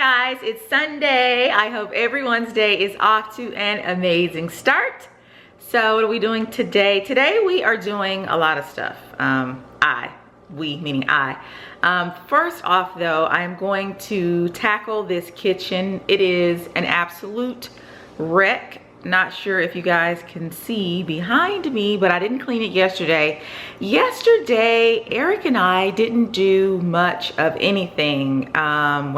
guys, it's Sunday. I hope everyone's day is off to an amazing start. So what are we doing today? Today we are doing a lot of stuff. We meaning I. First off though, I'm going to tackle this kitchen. It is an absolute wreck. Not sure if you guys can see behind me, but I didn't clean it yesterday. Yesterday, Eric and I didn't do much of anything. When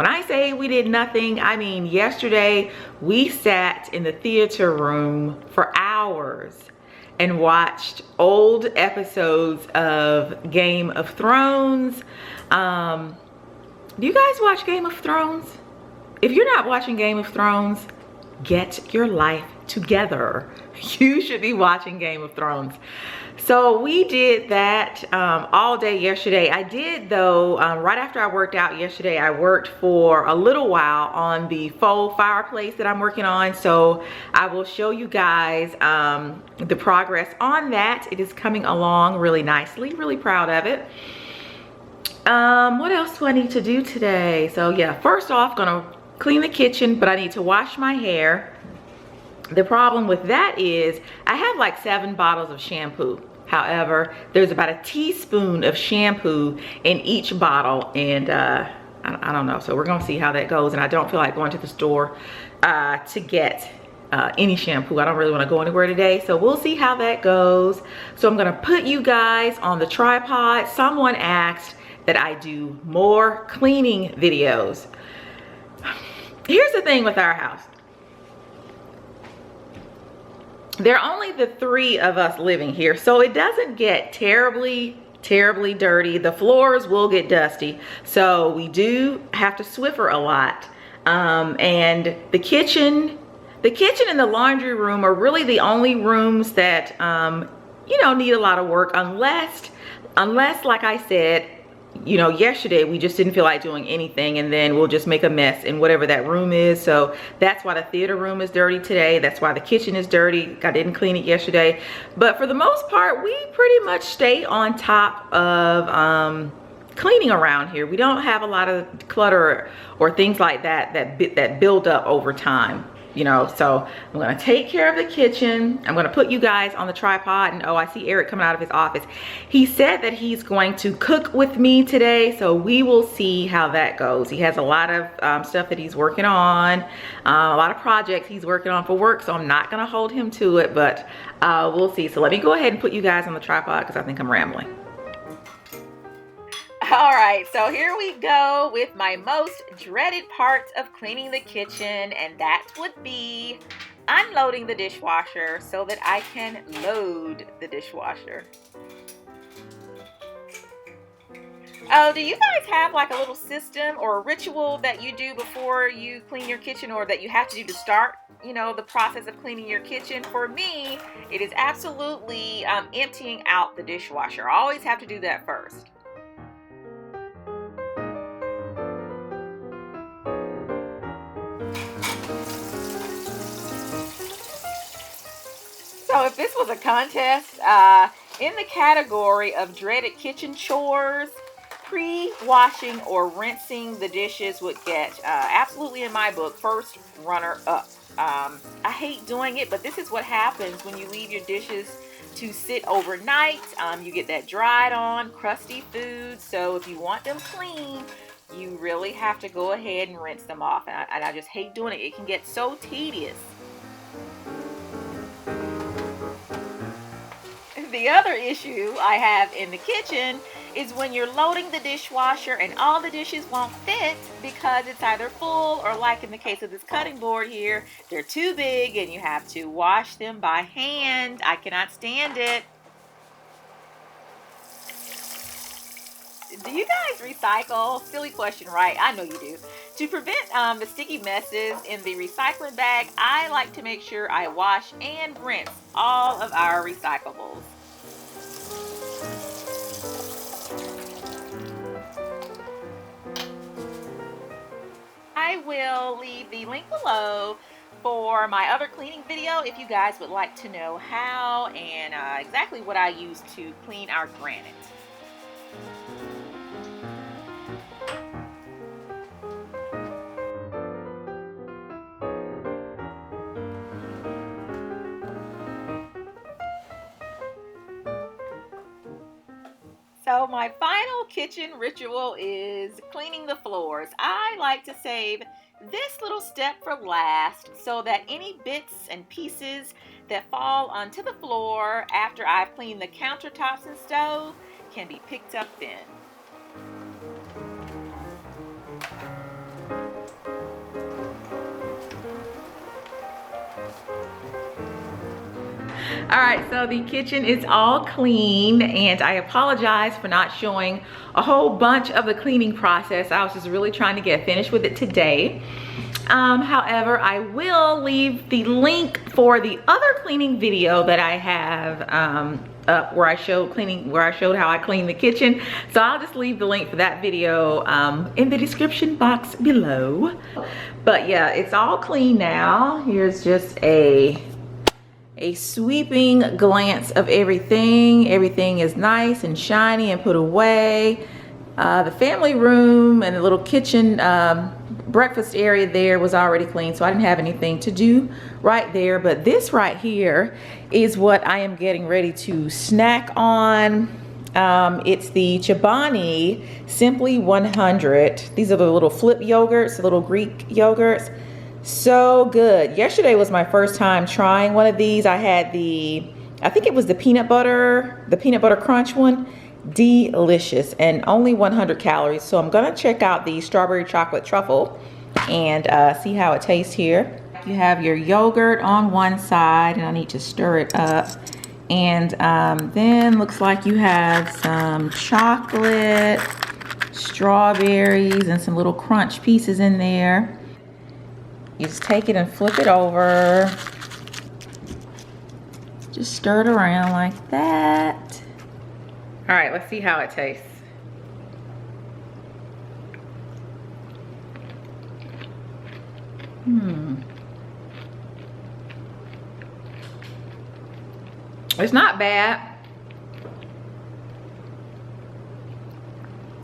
I say we did nothing, I mean yesterday we sat in the theater room for hours and watched old episodes of Game of Thrones. Do you guys watch Game of Thrones? If you're not watching Game of Thrones, get your life together. You should be watching Game of Thrones. So we did that all day yesterday. I did though, right after I worked out yesterday, I worked for a little while on the faux fireplace that I'm working on. So I will show you guys the progress on that. It is coming along really nicely, really proud of it. What else do I need to do today? So yeah, first off, gonna clean the kitchen, but I need to wash my hair. The problem with that is I have like 7 bottles of shampoo. However, there's about a teaspoon of shampoo in each bottle, and I don't know. So we're gonna see how that goes, and I don't feel like going to the store to get any shampoo. I don't really want to go anywhere today, so we'll see how that goes. So I'm gonna put you guys on the tripod. Someone asked that I do more cleaning videos. Here's the thing with our house. There are only the 3 of us living here, so it doesn't get terribly dirty. The floors will get dusty, so we do have to Swiffer a lot. And the kitchen and the laundry room are really the only rooms that you know, need a lot of work, unless like I said, you know, yesterday we just didn't feel like doing anything, and then we'll just make a mess in whatever that room is. So that's why the theater room is dirty today. That's why the kitchen is dirty. I didn't clean it yesterday, but for the most part we pretty much stay on top of cleaning around here. We don't have a lot of clutter or things like that build up over time, you know. So I'm gonna take care of the kitchen. I'm gonna put you guys on the tripod, and oh, I see Eric coming out of his office. He said that he's going to cook with me today, so we will see how that goes. He has a lot of stuff that he's working on, a lot of projects he's working on for work, so I'm not gonna hold him to it, but we'll see. So let me go ahead and put you guys on the tripod because I think I'm rambling. All right, so here we go with my most dreaded parts of cleaning the kitchen, and that would be unloading the dishwasher so that I can load the dishwasher. Oh, do you guys have like a little system or a ritual that you do before you clean your kitchen, or that you have to do to start, you know, the process of cleaning your kitchen? For me, it is absolutely emptying out the dishwasher. I always have to do that first. So if this was a contest, in the category of dreaded kitchen chores, pre-washing or rinsing the dishes would get absolutely, in my book, first runner up. I hate doing it, but this is what happens when you leave your dishes to sit overnight. You get that dried on, crusty food. So if you want them clean, you really have to go ahead and rinse them off. And I just hate doing it. It can get so tedious. The other issue I have in the kitchen is when you're loading the dishwasher and all the dishes won't fit because it's either full, or like in the case of this cutting board here, they're too big and you have to wash them by hand. I cannot stand it. Do you guys recycle? Silly question, right? I know you do. To prevent the sticky messes in the recycling bag, I like to make sure I wash and rinse all of our recyclables. I will leave the link below for my other cleaning video if you guys would like to know how and exactly what I use to clean our granite. so my final kitchen ritual is cleaning the floors. I like to save this little step for last so that any bits and pieces that fall onto the floor after I've cleaned the countertops and stove can be picked up then. All right, so the kitchen is all clean, and I apologize for not showing a whole bunch of the cleaning process. I was just really trying to get finished with it today. However, I will leave the link for the other cleaning video that I have up where I showed how I clean the kitchen. So I'll just leave the link for that video in the description box below. But yeah, it's all clean now. Here's just a sweeping glance of everything. Everything is nice and shiny and put away. The family room and the little kitchen breakfast area there was already clean, so I didn't have anything to do right there. But this right here is what I am getting ready to snack on. It's the Chobani Simply 100. These are the little flip yogurts, the little Greek yogurts. So good. Yesterday was my first time trying one of these. I had I think it was the peanut butter crunch one. Delicious, and only 100 calories. So I'm gonna check out the strawberry chocolate truffle and see how it tastes here. You have your yogurt on one side, and I need to stir it up. And then looks like you have some chocolate, strawberries, and some little crunch pieces in there. You just take it and flip it over. Just stir it around like that. All right, let's see how it tastes. It's not bad.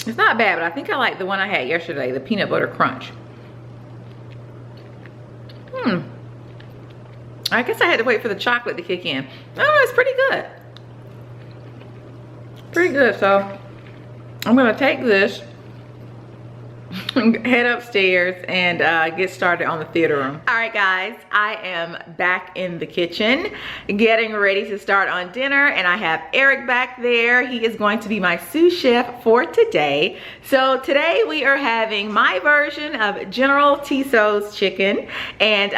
It's not bad, but I think I like the one I had yesterday, the peanut butter crunch. I guess I had to wait for the chocolate to kick in. Oh, it's pretty good. Pretty good. So I'm gonna take this, head upstairs, and get started on the theater room. All right, guys, I am back in the kitchen getting ready to start on dinner, and I have Eric back there. He is going to be my sous chef for today. So today we are having my version of General Tso's chicken, and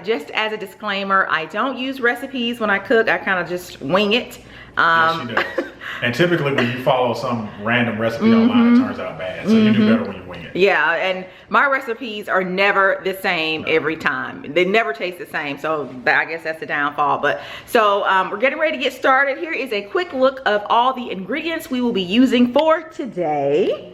just as a disclaimer, I don't use recipes when I cook. I kind of just wing it. Yes, she does. And typically when you follow some random recipe online, it turns out bad. So you do better when you wing it. Yeah, and my recipes are never the same every time. They never taste the same. So I guess that's the downfall. But so we're getting ready to get started. Here is a quick look of all the ingredients we will be using for today.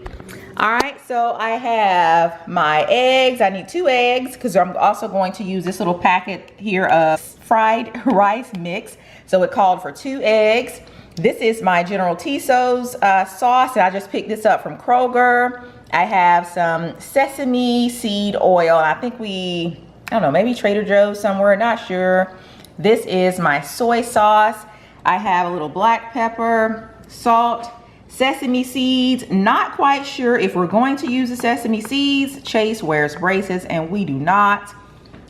All right, so I have my eggs. I need 2 eggs because I'm also going to use this little packet here of fried rice mix. So it called for 2 eggs. This is my General Tso's sauce, and I just picked this up from Kroger. I have some sesame seed oil. I think I don't know, maybe Trader Joe's somewhere, not sure. This is my soy sauce. I have a little black pepper, salt, sesame seeds. Not quite sure if we're going to use the sesame seeds. Chase wears braces, and we do not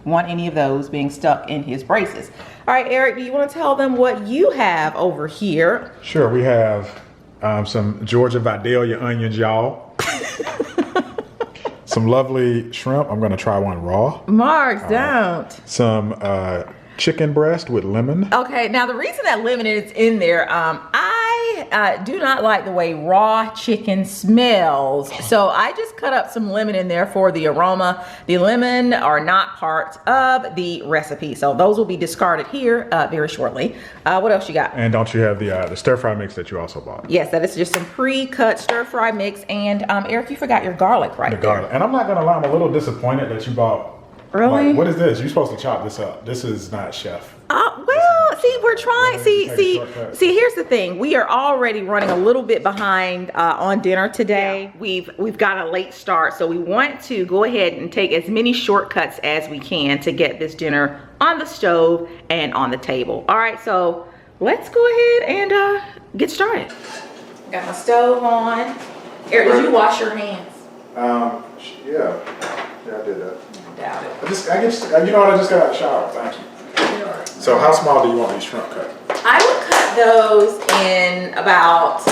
want any of those being stuck in his braces. All right, Eric, do you want to tell them what you have over here? Sure, we have some Georgia Vidalia onions, y'all. Some lovely shrimp. I'm going to try one raw. Marks, don't. Some chicken breast with lemon. Okay, now the reason that lemon is in there, I do not like the way raw chicken smells. So I just cut up some lemon in there for the aroma. The lemon are not part of the recipe. So those will be discarded here very shortly. What else you got? And don't you have the stir fry mix that you also bought? Yes, that is just some pre-cut stir fry mix. And Eric, you forgot your garlic right there. Garlic. And I'm not gonna lie, I'm a little disappointed that you bought. Really? Like, what is this? You're supposed to chop this up. This is not chef. Well, see, we're trying. See, here's the thing. We are already running a little bit behind on dinner today. Yeah. We've got a late start, so we want to go ahead and take as many shortcuts as we can to get this dinner on the stove and on the table. All right, so let's go ahead and get started. Got my stove on. Eric, did you wash your hands? Yeah, I did that. I doubt it. You know what? I just got out of the shower. Thank you. All right. So how small do you want these shrimp cut? I would cut those in about,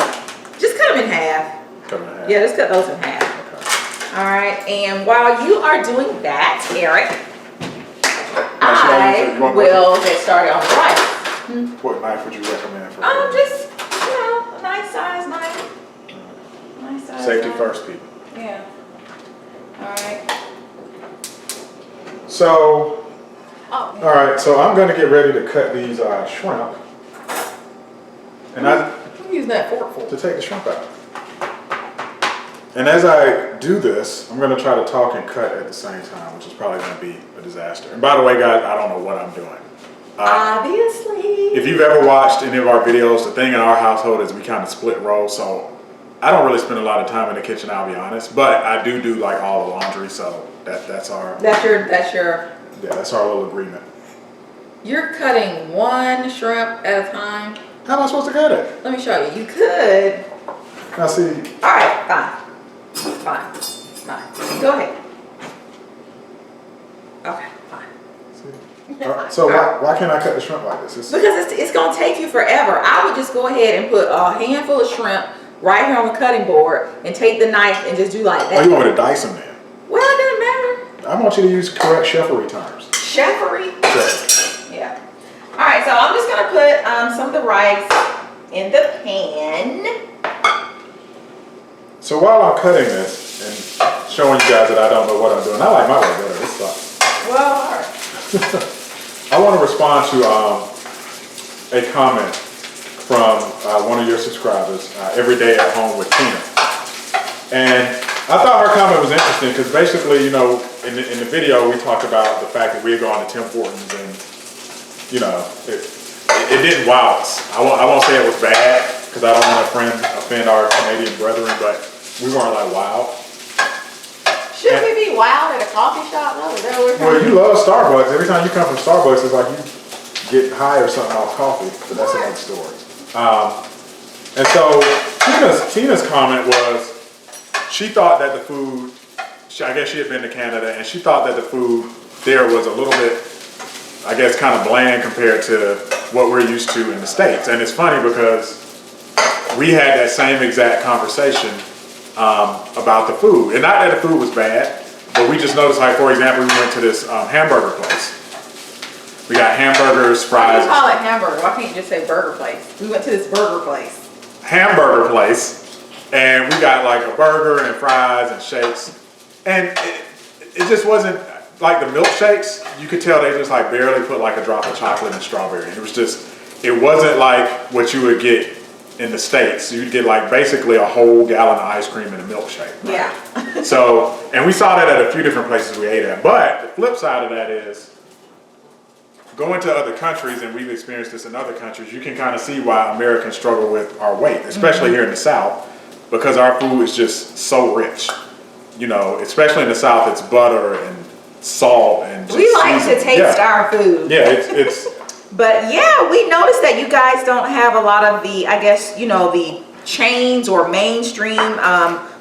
just cut them in half. Cut them in half. Yeah, just cut those in half. Okay. All right, and while you are doing that, Eric, I will get started on the rice. What knife would you recommend for? Just, a nice size knife. Nice size Safety knife. first, people. Yeah. All right. So, Oh. all right. So I'm going to get ready to cut these shrimp, and I'm using that fork for. to take the shrimp out. And as I do this, I'm going to try to talk and cut at the same time, which is probably going to be a disaster. And by the way, guys, I don't know what I'm doing. Obviously. If you've ever watched any of our videos, the thing in our household is we kind of split roles. So I don't really spend a lot of time in the kitchen, I'll be honest. But I do like all the laundry, so that's our that's our little agreement. You're cutting one shrimp at a time. How am I supposed to cut it? Let me show you. You could. Now see. All right, fine. Go ahead. Okay, fine. All right, so why can't I cut the shrimp like this? Because it's going to take you forever. I would just go ahead and put a handful of shrimp right here on the cutting board and take the knife and just do like that. Oh, you want me to dice them then? Well, it doesn't matter. I want you to use correct chefery terms. Chefery? Chefery. Yeah. All right, so I'm just going to put some of the rice in the pan. So while I'm cutting this and showing you guys that I don't know what I'm doing, I like my way better. This sucks. Well, all right. I want to respond to a comment from one of your subscribers, Every Day at Home with Tina. And I thought her comment was interesting because basically, in the video we talked about the fact that we had gone to Tim Hortons and, it didn't wow us. I won't say it was bad because I don't want to offend our Canadian brethren, but we weren't like wow. Shouldn't we be wild at a coffee shop? No, is that what we're Well, you love Starbucks. Every time you come from Starbucks, it's like you get high or something off coffee, but that's another story. And so Tina's comment was, she thought that the food, I guess she had been to Canada, and she thought that the food there was a little bit, I guess, kind of bland compared to what we're used to in the States. And it's funny because we had that same exact conversation about the food. And not that the food was bad, but we just noticed, like, for example, we went to this hamburger place. We got hamburgers, fries. Why do you call it hamburger? Why can't you just say burger place? We went to this burger place. Hamburger place, and we got like a burger and fries and shakes. And it just wasn't, like the milkshakes, you could tell they just like barely put like a drop of chocolate and strawberry. It wasn't like what you would get in the States. You'd get like basically a whole gallon of ice cream in a milkshake. Right? Yeah. So, and we saw that at a few different places we ate at. But the flip side of that is, going to other countries, and we've experienced this in other countries, you can kind of see why Americans struggle with our weight, especially here in the South, because our food is just so rich. Especially in the South, it's butter and salt and just we like to taste our food. Yeah, it's But yeah, we noticed that you guys don't have a lot of the, I guess, the chains or mainstream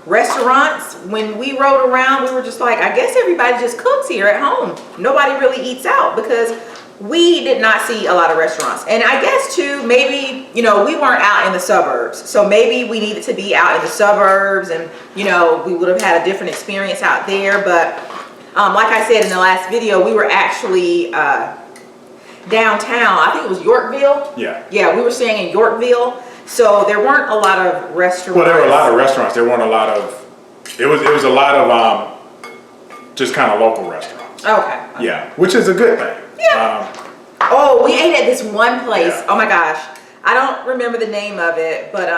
restaurants. When we rode around, we were just like, I guess everybody just cooks here at home. Nobody really eats out because we did not see a lot of restaurants. And I guess too, maybe, we weren't out in the suburbs. So maybe we needed to be out in the suburbs and, we would have had a different experience out there. But like I said in the last video, we were actually downtown. I think it was Yorkville. Yeah. Yeah, we were staying in Yorkville. So there weren't a lot of restaurants. Well, there were a lot of restaurants. There weren't a lot of, it was a lot of just kind of local restaurants. Okay. Yeah, which is a good thing. Yeah. Oh, we ate at this one place. Yeah. Oh my gosh. I don't remember the name of it, but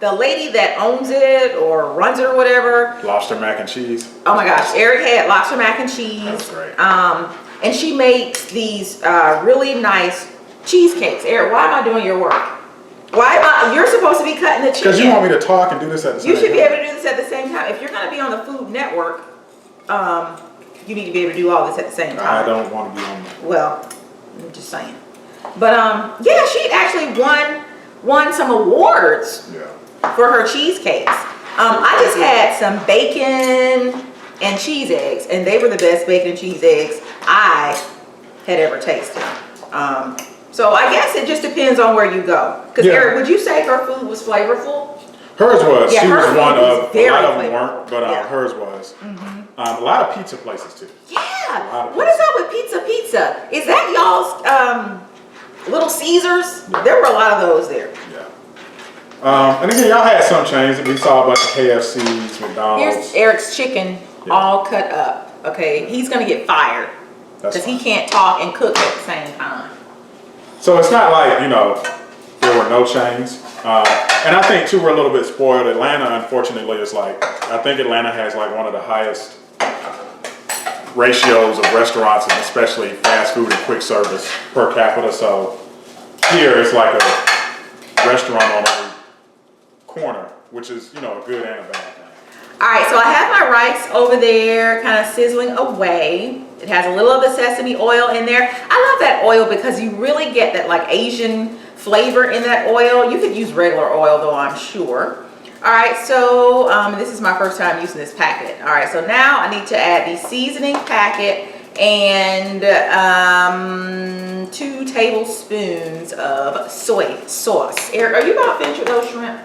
the lady that owns it or runs it or whatever. Lobster mac and cheese. Oh my gosh. Eric had lobster mac and cheese. That's great. And she makes these really nice cheesecakes. Eric, why am I doing your work? You're supposed to be cutting the cheese. Because you want me to talk and do this at the same time. You should be able to do this at the same time. If you're going to be on the Food Network, you need to be able to do all this at the same time. I don't want to be on. Well, I'm just saying. But yeah, she actually won some awards. Yeah. for her cheesecakes. I just had some bacon and cheese eggs, and they were the best bacon and cheese eggs I had ever tasted. So I guess it just depends on where you go. Because Eric, would you say her food was flavorful? Hers was. Yeah, she was one of, a lot of them flavorful. weren't, but hers was. A lot of pizza places too. Yeah. What is up with pizza? Is that y'all's Little Caesars? There were a lot of those there. Yeah. And again, y'all had some chains. We saw a bunch of KFCs, McDonald's. Here's Eric's chicken all cut up. Okay, he's gonna get fired because he can't talk and cook at the same time. So it's not like, you know, there were no chains. And I think too, we're a little bit spoiled. Atlanta, unfortunately, is like, I think Atlanta has like one of the highest ratios of restaurants, and especially fast food and quick service per capita. So here it's like a restaurant on every corner, which is, you know, a good and a bad thing. All right, so I have my rice over there kind of sizzling away. It has a little of the sesame oil in there. I love that oil because you really get that like Asian flavor in that oil. You could use regular oil though, I'm sure. All right, so this is my first time using this packet. All right, so now I need to add the seasoning packet and 2 tablespoons of soy sauce. Eric, are you about to finish with those shrimp?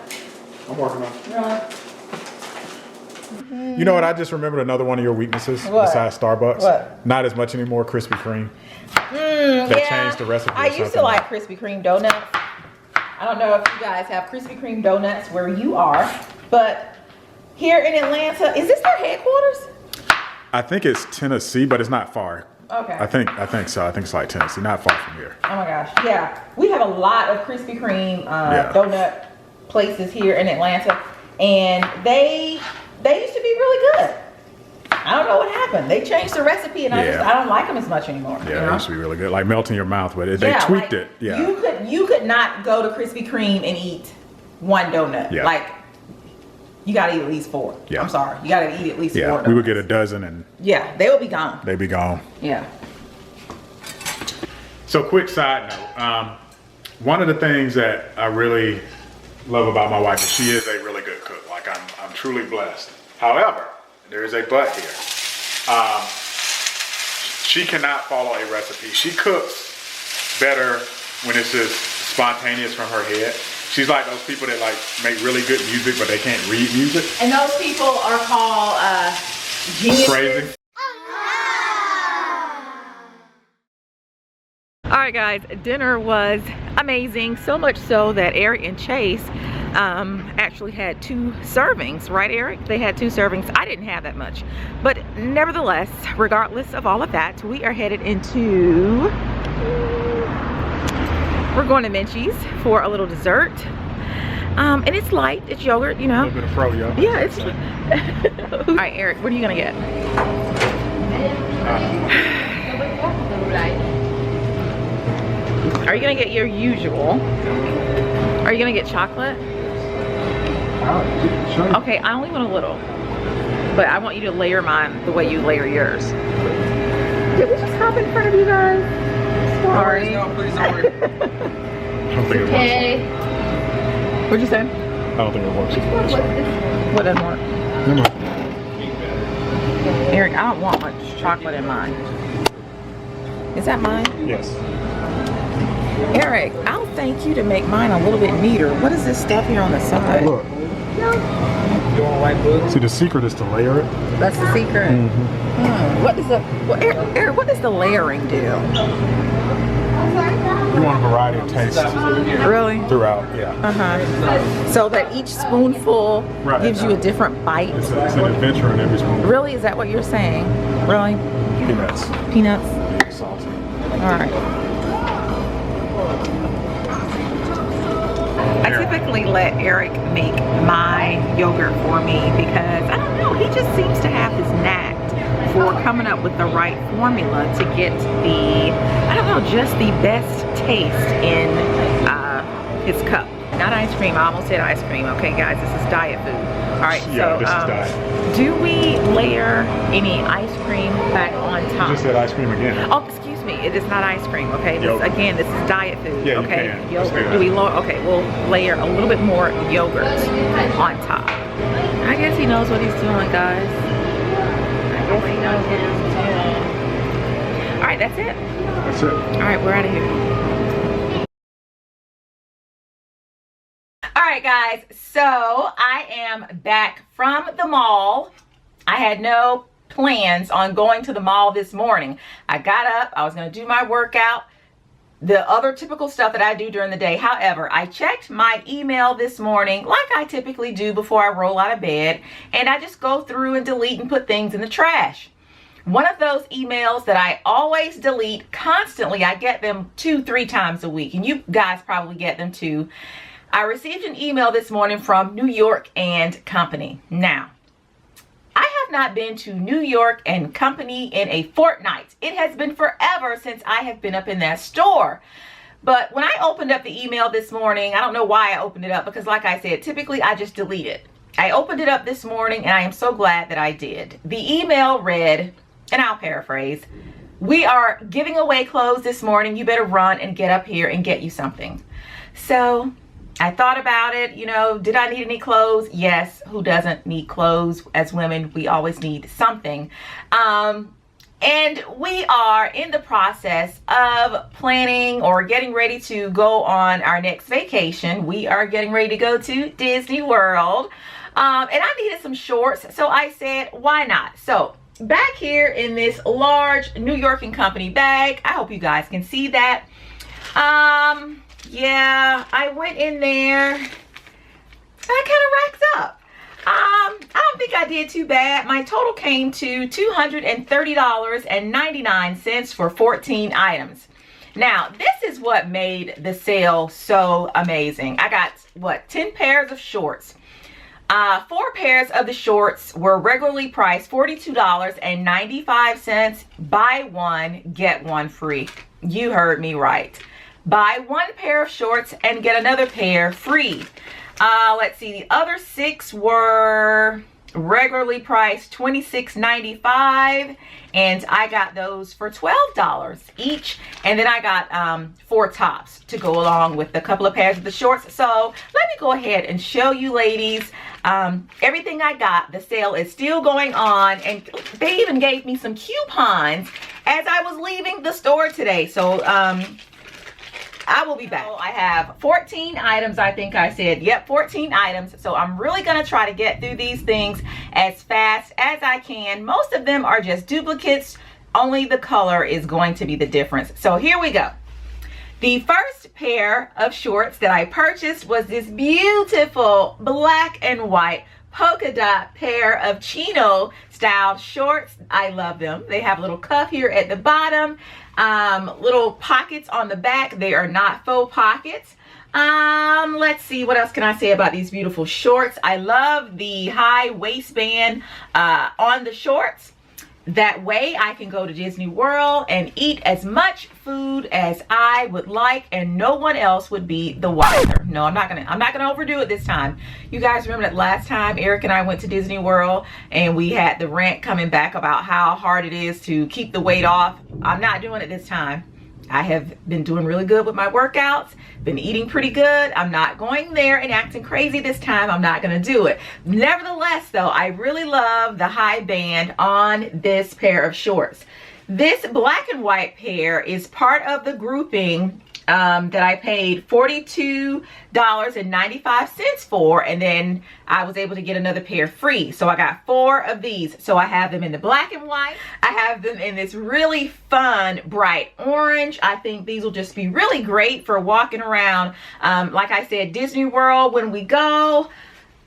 I'm working on it. Really? You know what? I just remembered another one of your weaknesses besides Starbucks. What? Not as much anymore. Krispy Kreme. They changed the recipe. I used to like Krispy Kreme donuts. I don't know if you guys have Krispy Kreme donuts where you are, but here in Atlanta, is this their headquarters? I think it's Tennessee, but it's not far. Okay. I think so. I think it's like Tennessee, not far from here. Oh my gosh, yeah. We have a lot of Krispy Kreme donut places here in Atlanta, and they used to be really good. I don't know what happened. They changed the recipe, and I don't like them as much anymore. Yeah, they used to be really good, like melt in your mouth, but they tweaked it. Yeah. You could not go to Krispy Kreme and eat one donut. Yeah. Like, you gotta eat at least 4. Yeah. I'm sorry. You gotta eat at least 4 donuts. We would get a dozen and they would be gone. they'd be gone. Yeah. So quick side note, one of the things that I really love about my wife is she is a really good cook. Like I'm truly blessed. However, there is a but here. She cannot follow a recipe. She cooks better when it's just spontaneous from her head. She's like those people that like make really good music, but they can't read music. And those people are called geniuses. Crazy. All right, guys, dinner was amazing. So much so that Eric and Chase actually had 2 servings, right, Eric? They had 2 servings. I didn't have that much, but nevertheless, regardless of all of that, we are headed into, we're going to Menchie's for a little dessert. And it's light, it's yogurt, you know. A little bit of froyo. Yeah, it's all right, Eric, what are you gonna get? Are you gonna get your usual? Are you gonna get chocolate? Okay, I only want a little, but I want you to layer mine the way you layer yours. Did we just hop in front of you guys? Sorry. No, please don't worry. I don't think it works. What'd you say? I don't think it works. What doesn't work? Eric, I don't want much chocolate in mine. Is that mine? Yes. Eric, I'll thank you to make mine a little bit neater. What is this stuff here on the side? Look. You want white boots? See, the secret is to layer it. That's the secret. What is the Eric, what does the layering do? You want a variety of tastes Really? throughout. Yeah. So that each spoonful gives you a different bite. It's an adventure in every spoon. Really? Is that what you're saying? Really? Peanuts. Peanuts? Salty. All right. I typically let Eric make my yogurt for me because, I don't know, he just seems to have this knack for coming up with the right formula to get the, I don't know, just the best taste in his cup. Not ice cream, I almost said ice cream. Okay guys, this is diet food. All right, Yeah, so this is diet. do we layer any ice cream back on top? You just said ice cream again. Oh, excuse me. me, it is not ice cream, okay? This, Yogurt. again, this is diet food, Yeah, you okay? can. Let's do Yogurt. that. Do we okay, we'll layer a little bit more yogurt on top. I guess he knows what he's doing, guys. I guess he knows what he's doing. All right, that's it. That's it. All right, we're out of here. All right, guys, so I am back from the mall. I had no plans on going to the mall this morning. I got up, I was going to do my workout, the other typical stuff that I do during the day. However, I checked my email this morning like I typically do before I roll out of bed, and I just go through and delete and put things in the trash. One of those emails that I always delete constantly, I get them 2-3 times a week, and you guys probably get them too. I received an email this morning from New York and Company. Now, I have not been to New York and Company in a fortnight. It has been forever since I have been up in that store. But when I opened up the email this morning, I don't know why I opened it up, because like I said, typically I just delete it. I opened it up this morning and I am so glad that I did. The email read, and I'll paraphrase, "We are giving away clothes this morning. You better run and get up here and get you something." So I thought about it, you know, did I need any clothes? Yes, who doesn't need clothes? As women, we always need something. And we are in the process of planning or getting ready to go on our next vacation. We are getting ready to go to Disney World. And I needed some shorts, so I said, why not? So back here in this large New York and Company bag, I hope you guys can see that. Yeah, I went in there. I kind of racked up. I don't think I did too bad. My total came to $230.99 for 14 items. Now, this is what made the sale so amazing. I got, what, 10 pairs of shorts. 4 pairs of the shorts were regularly priced $42.95. Buy one, get one free. You heard me right. Buy one pair of shorts and get another pair free. Let's see, the other 6 were regularly priced $26.95, and I got those for $12 each. And then I got 4 tops to go along with a couple of pairs of the shorts. So let me go ahead and show you ladies everything I got. The sale is still going on, and they even gave me some coupons as I was leaving the store today. So I will be back. I have 14 items, I think I said. Yep, 14 items. So I'm really going to try to get through these things as fast as I can. Most of them are just duplicates. Only the color is going to be the difference. So here we go. The first pair of shorts that I purchased was this beautiful black and white polka dot pair of chino style shorts. I love them. They have a little cuff here at the bottom, little pockets on the back. They are not faux pockets. Let's see, what else can I say about these beautiful shorts? I love the high waistband on the shorts. That way I can go to Disney World and eat as much food as I would like, and no one else would be the wiser. No, I'm not gonna overdo it this time. You guys remember that last time Eric and I went to Disney World and we had the rant coming back about how hard it is to keep the weight off? I'm not doing it this time. I have been doing really good with my workouts, been eating pretty good. I'm not going there and acting crazy this time. I'm not going to do it. Nevertheless, though, I really love the high band on this pair of shorts. This black and white pair is part of the grouping that I paid $42.95 for, and then I was able to get another pair free. So I got 4 of these. So I have them in the black and white. I have them in this really fun bright orange. I think these will just be really great for walking around. Like I said, Disney World when we go.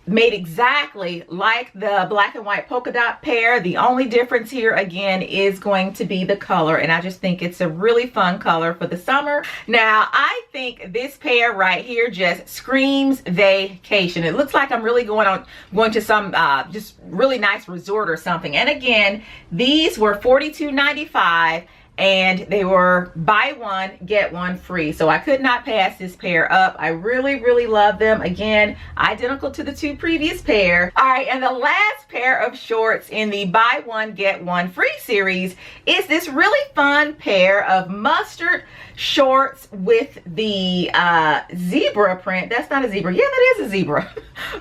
Made exactly like the black and white polka dot pair. The only difference here again is going to be the color, and I just think it's a really fun color for the summer. Now I think this pair right here just screams vacation. It looks like I'm really going to some just really nice resort or something. And again, these were $42.95, and they were buy one get one free, so I could not pass this pair up. I really love them. Again, identical to the two previous pair. All right, and the last pair of shorts in the buy one get one free series is this really fun pair of mustard shorts with the zebra print. That's not a zebra. Yeah, that is a zebra.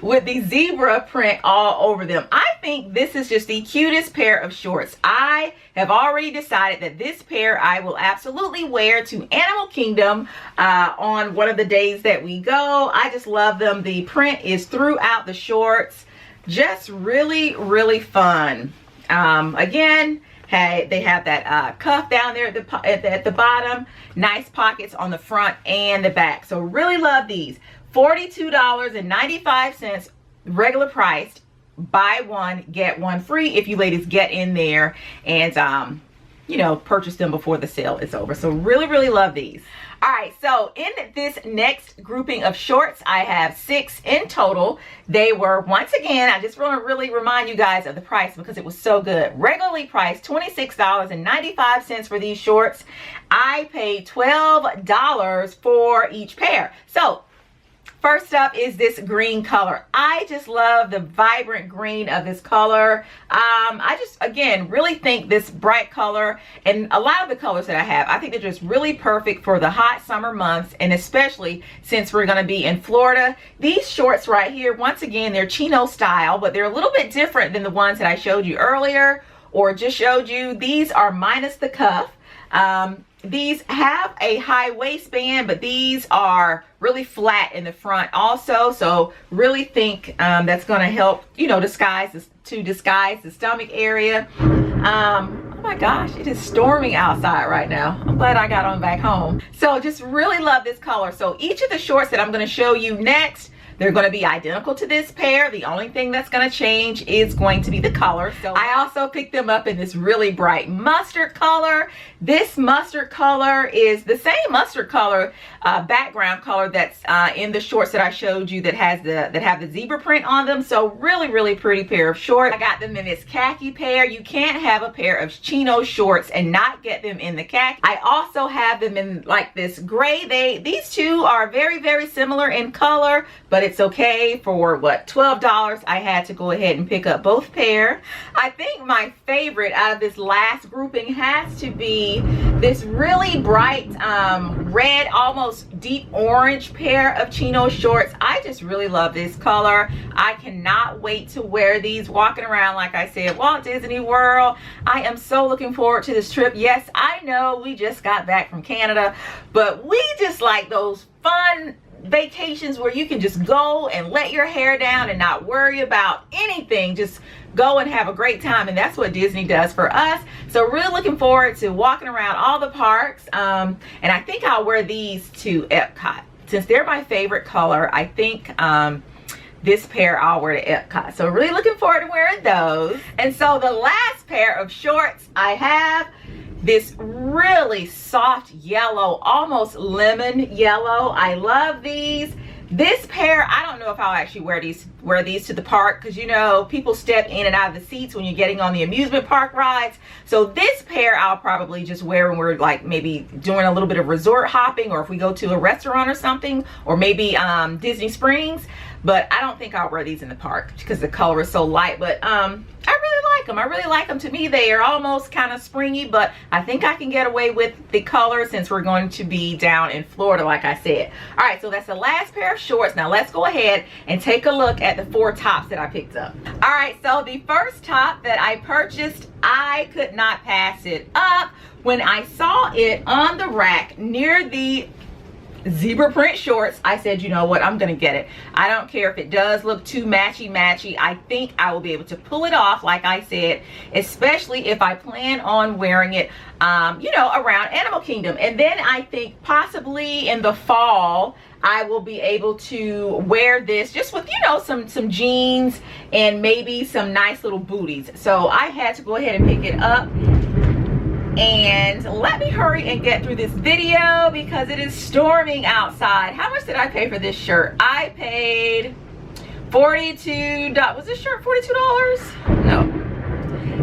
With the zebra print all over them. I think this is just the cutest pair of shorts. I have already decided that this pair I will absolutely wear to Animal Kingdom on one of the days that we go. I just love them. The print is throughout the shorts. Just really fun. Again, hey, they have that cuff down there at the bottom. Nice pockets on the front and the back. So really love these. $42.95 regular priced. Buy one get one free if you ladies get in there and you know, purchase them before the sale is over. So really love these. All right, so in this next grouping of shorts, I have 6 in total. They were, once again, I just want to really remind you guys of the price because it was so good. Regularly priced $26.95 for these shorts. I paid $12 for each pair. So first up is this green color. I just love the vibrant green of this color. I just, again, really think this bright color and a lot of the colors that I have, I think they're just really perfect for the hot summer months, and especially since we're going to be in Florida. These shorts right here, once again, they're chino style, but they're a little bit different than the ones that I showed you earlier or just showed you. These are minus the cuff. These have a high waistband, but these are really flat in the front also. So really think that's going to help, you know, disguise the stomach area. Oh my gosh, it is storming outside right now. I'm glad I got on back home. So just really love this color. So each of the shorts that I'm going to show you next, they're going to be identical to this pair. The only thing that's going to change is going to be the color. So I also picked them up in this really bright mustard color. This mustard color is the same mustard color background color that's in the shorts that I showed you that have the zebra print on them. So really pretty pair of shorts. I got them in this khaki pair. You can't have a pair of chino shorts and not get them in the khaki. I also have them in like this gray. These two are very similar in color, but it's okay. For what, $12, I had to go ahead and pick up both pair. I think my favorite out of this last grouping has to be this really bright red, almost deep orange pair of chino shorts. I just really love this color. I cannot wait to wear these walking around, like I said, Walt Disney World. I am so looking forward to this trip. Yes, I know we just got back from Canada, but we just like those fun vacations where you can just go and let your hair down and not worry about anything. Just go and have a great time, and that's what Disney does for us. So really looking forward to walking around all the parks, and I think I'll wear these to Epcot since they're my favorite color. I think this pair I'll wear to Epcot, so really looking forward to wearing those. And so the last pair of shorts I have, this really soft yellow, almost lemon yellow. I love these. This pair, I don't know if I'll actually wear these to the park, because you know people step in and out of the seats when you're getting on the amusement park rides. So this pair I'll probably just wear when we're like maybe doing a little bit of resort hopping, or if we go to a restaurant or something, or maybe Disney Springs. But I don't think I'll wear these in the park because the color is so light. But I really like them. I really like them. To me, they are almost kind of springy, but I think I can get away with the color since we're going to be down in Florida, like I said. All right, so that's the last pair of shorts. Now let's go ahead and take a look at the 4 tops that I picked up. All right, so the first top that I purchased, I could not pass it up. When I saw it on the rack near the zebra print shorts, I said, you know what, I'm gonna get it. I don't care if it does look too matchy. I think I will be able to pull it off, like I said, especially if I plan on wearing it you know, around Animal Kingdom. And then I think possibly in the fall I will be able to wear this just with, you know, some jeans and maybe some nice little booties. So I had to go ahead and pick it up. And let me hurry and get through this video because it is storming outside. How much did I pay for this shirt? I paid $42. Was this shirt $42? No.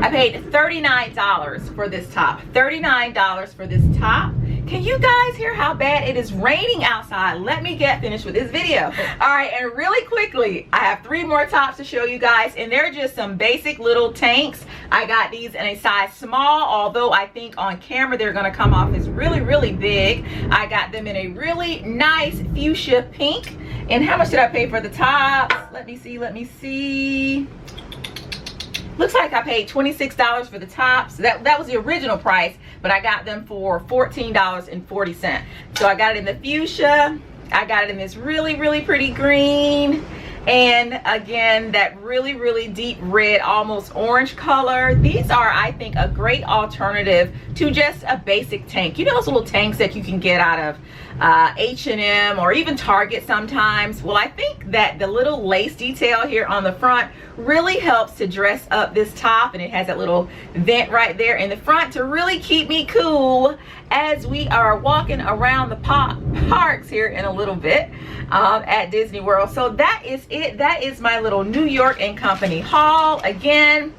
I paid $39 for this top. $39 for this top. Can you guys hear how bad it is raining outside? Let me get finished with this video. All right, and really quickly, I have 3 more tops to show you guys, and they're just some basic little tanks. I got these in a size small, although I think on camera they're gonna come off as really, really big. I got them in a really nice fuchsia pink. And how much did I pay for the tops? Let me see. Looks like I paid $26 for the tops. That was the original price, but I got them for $14.40. So I got it in the fuchsia. I got it in this really, really pretty green. And again, that really, really deep red, almost orange color. These are, I think, a great alternative to just a basic tank. You know those little tanks that you can get out of H&M or even Target sometimes? Well, I think that the little lace detail here on the front really helps to dress up this top, and it has that little vent right there in the front to really keep me cool as we are walking around the parks here in a little bit at Disney World. So that is it. That is my little New York & Company haul. Again,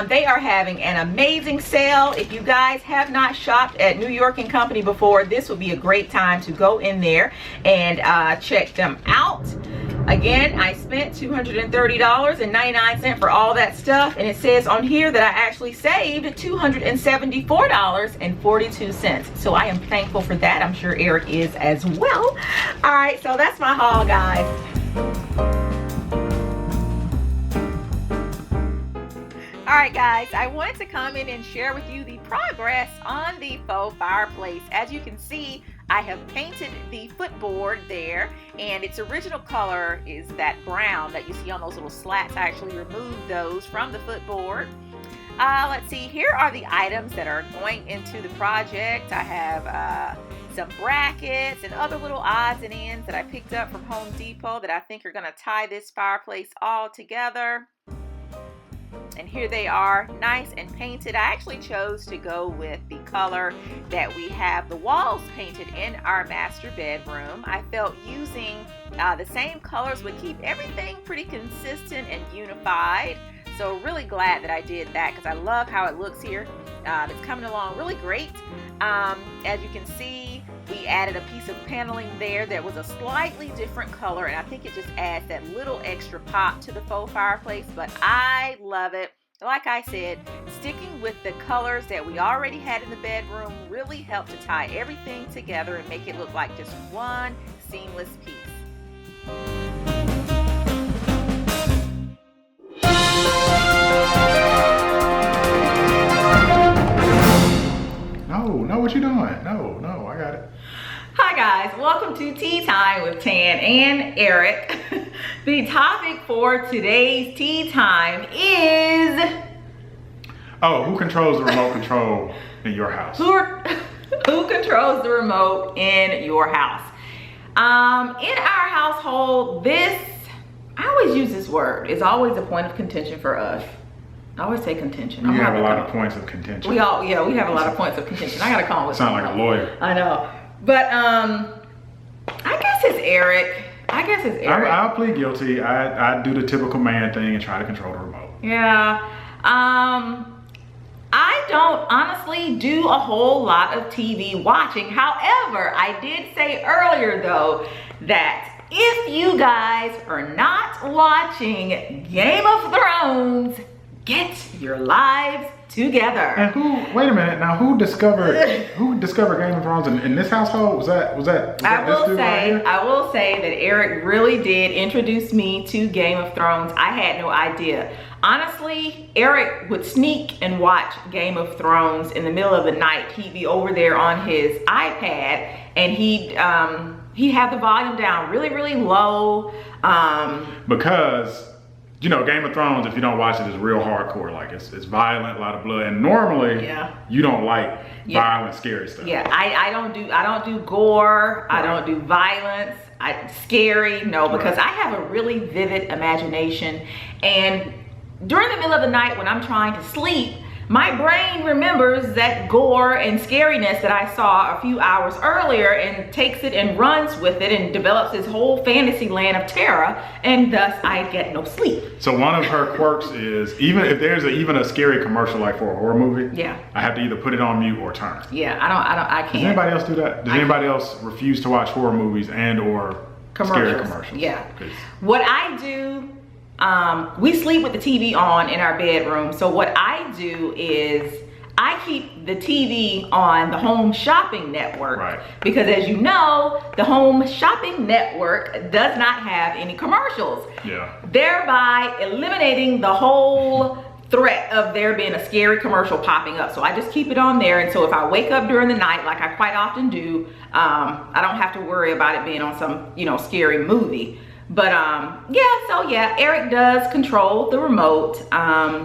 they are having an amazing sale. If you guys have not shopped at New York & Company before, this would be a great time to go in there and check them out. Again, I spent $230.99 for all that stuff, and it says on here that I actually saved $274.42. So I am thankful for that. I'm sure Eric is as well. All right, so that's my haul, guys. All right, guys, I wanted to come in and share with you the progress on the faux fireplace. As you can see, I have painted the footboard there, and its original color is that brown that you see on those little slats. I actually removed those from the footboard. Let's see, here are the items that are going into the project. I have some brackets and other little odds and ends that I picked up from Home Depot that I think are going to tie this fireplace all together. And here they are, nice and painted. I actually chose to go with the color that we have the walls painted in our master bedroom. I felt using the same colors would keep everything pretty consistent and unified. So really glad that I did that because I love how it looks here. It's coming along really great. As you can see, we added a piece of paneling there that was a slightly different color, and I think it just adds that little extra pop to the faux fireplace, but I love it. Like I said, sticking with the colors that we already had in the bedroom really helped to tie everything together and make it look like just one seamless piece. No, what you doing? No, I got it. Hi guys, welcome to Tea Time with Tan and Eric. The topic for today's tea time is... Oh, who controls the remote control in your house? Who controls the remote in your house? In our household, I always use this word. It's always a point of contention for us. I always say contention. You have a lot of points of contention. We have a lot of points of contention. I gotta come with sound like a lawyer. I know. But I guess it's Eric. I'll plead guilty. I do the typical man thing and try to control the remote. Yeah. I don't honestly do a whole lot of TV watching. However, I did say earlier though that if you guys are not watching Game of Thrones, get your lives together. And wait a minute, now who discovered Game of Thrones in this household? Was that I will say that Eric really did introduce me to Game of Thrones. I had no idea. Honestly, Eric would sneak and watch Game of Thrones in the middle of the night. He'd be over there on his iPad and he'd have the volume down really, really low. Because you know, Game of Thrones, if you don't watch it, is real hardcore. Like it's violent, a lot of blood, and normally you don't like violent, scary stuff. Yeah, I don't do gore. Right. I don't do violence. Scary, no, because I have a really vivid imagination, and during the middle of the night when I'm trying to sleep, my brain remembers that gore and scariness that I saw a few hours earlier and takes it and runs with it and develops this whole fantasy land of terror, and thus I get no sleep. So one of her quirks is, even if there's even a scary commercial like for a horror movie, Yeah. I have to either put it on mute or turn. Yeah, I can't. Does anybody else do that? Does anybody else refuse to watch horror movies and or scary commercials? Yeah. 'Cause What I do, we sleep with the TV on in our bedroom. So what I do is I keep the TV on the Home Shopping Network. Right. Because as you know, the Home Shopping Network does not have any commercials. Yeah. Thereby eliminating the whole threat of there being a scary commercial popping up. So I just keep it on there, and so if I wake up during the night, like I quite often do, I don't have to worry about it being on some, you know, scary movie. But yeah, Eric does control the remote.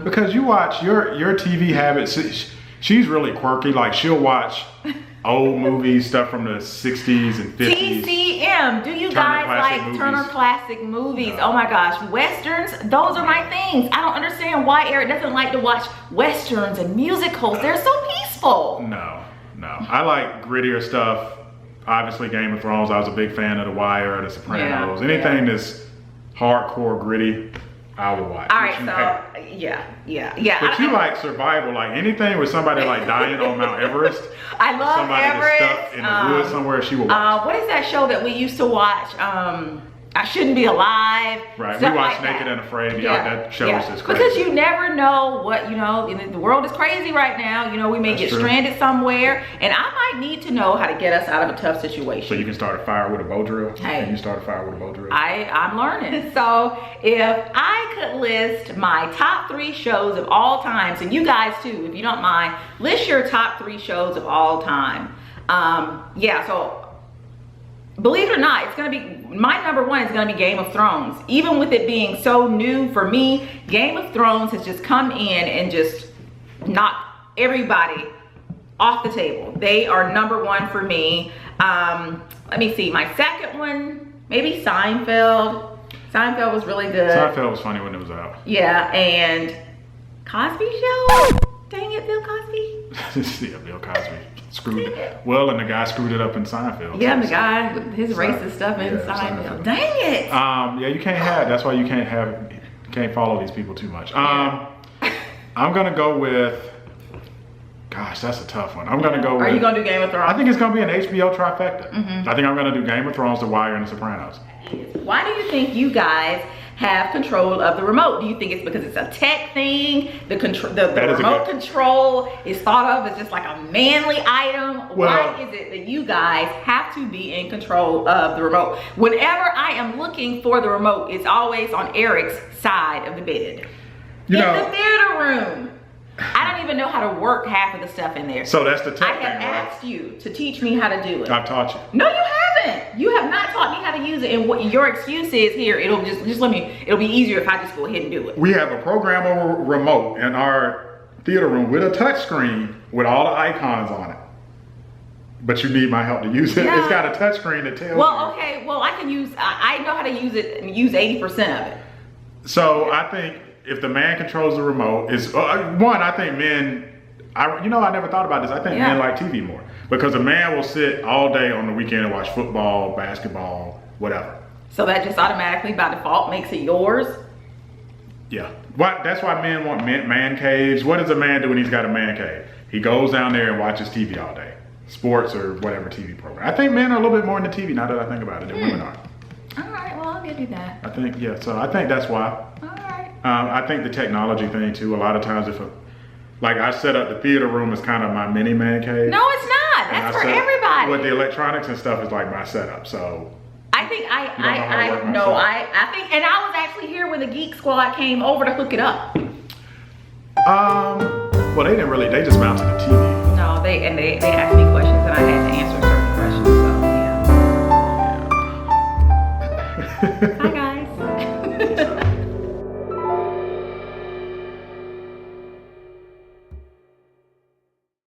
Because you watch your TV habits, she's really quirky. Like she'll watch old movies, stuff from the 60s and 50s. TCM, do you Turner guys Classic like movies. Turner Classic movies? No. Oh my gosh, Westerns, those are my things. I don't understand why Eric doesn't like to watch Westerns and musicals. They're so peaceful. No. I like grittier stuff. Obviously Game of Thrones, I was a big fan of The Wire, The Sopranos. Yeah, Anything that's hardcore gritty, I will watch. All right, Which you so hate. yeah. But you like survival, like anything with somebody like dying on Mount Everest. I love Somebody Everest. that's stuck in the woods somewhere, she will watch. What is that show that we used to watch? I Shouldn't Be Alive. Right, we stuff watch like Naked that. and Afraid. That show is just crazy. Because you never know what, you know, the world is crazy right now. You know, we may That's get true. stranded somewhere, and I might need to know how to get us out of a tough situation. So you can start a fire with a bow drill? Hey. Can you start a fire with a bow drill? I'm learning. So if I could list my top 3 shows of all time, so you guys too, if you don't mind, list your top 3 shows of all time. So believe it or not, it's gonna be, my number 1 is gonna be Game of Thrones. Even with it being so new for me, Game of Thrones has just come in and just knocked everybody off the table. They are number 1 for me. Let me see, my second one, maybe Seinfeld. Seinfeld was really good. Seinfeld was funny when it was out. Yeah, and Cosby Show? Dang it, Bill Cosby. Yeah, Bill Cosby screwed. Well, and the guy screwed it up in Seinfeld. Yeah, too, the so. guy with his racist stuff in Yeah, Seinfeld. Seinfeld. Dang it. Yeah, you can't have. That's why you can't follow these people too much. I'm gonna go with. Gosh, that's a tough one. I'm gonna go with. Are you gonna do Game of Thrones? I think it's gonna be an HBO trifecta. I think I'm gonna do Game of Thrones, The Wire, and The Sopranos. Why do you think you guys have control of the remote? Do you think it's because it's a tech thing? The remote control is thought of as just like a manly item? Why is it that you guys have to be in control of the remote? Whenever I am looking for the remote, it's always on Eric's side of the bed. In the theater room. I don't even know how to work half of the stuff in there. So that's the tech I have thing, right? asked you to teach me how to do it. I've taught you. No, you haven't. You have not taught me how to use it. And what your excuse is here, it'll be easier if I just go ahead and do it. We have a programmable remote in our theater room with a touch screen with all the icons on it. But you need my help to use it. Yeah. It's got a touch screen that tells Well, you. okay, well, I know how to use it and use 80% of it. So I think if the man controls the remote, I think men, I never thought about this. I think men like TV more. Because a man will sit all day on the weekend and watch football, basketball, whatever. So that just automatically by default makes it yours? Yeah. That's why men want man caves. What does a man do when he's got a man cave? He goes down there and watches TV all day. Sports or whatever TV program. I think men are a little bit more into TV now that I think about it than women are. All right, well, I'll give you that. I think, so I think that's why. All right. I think the technology thing too, a lot of times I set up the theater room as kind of my mini man cave. No, it's not. That's for everybody. With the electronics and stuff is like my setup, so. I think I think, and I was actually here when the Geek Squad came over to hook it up. Well, they just mounted the TV. No, they asked me questions and I had to answer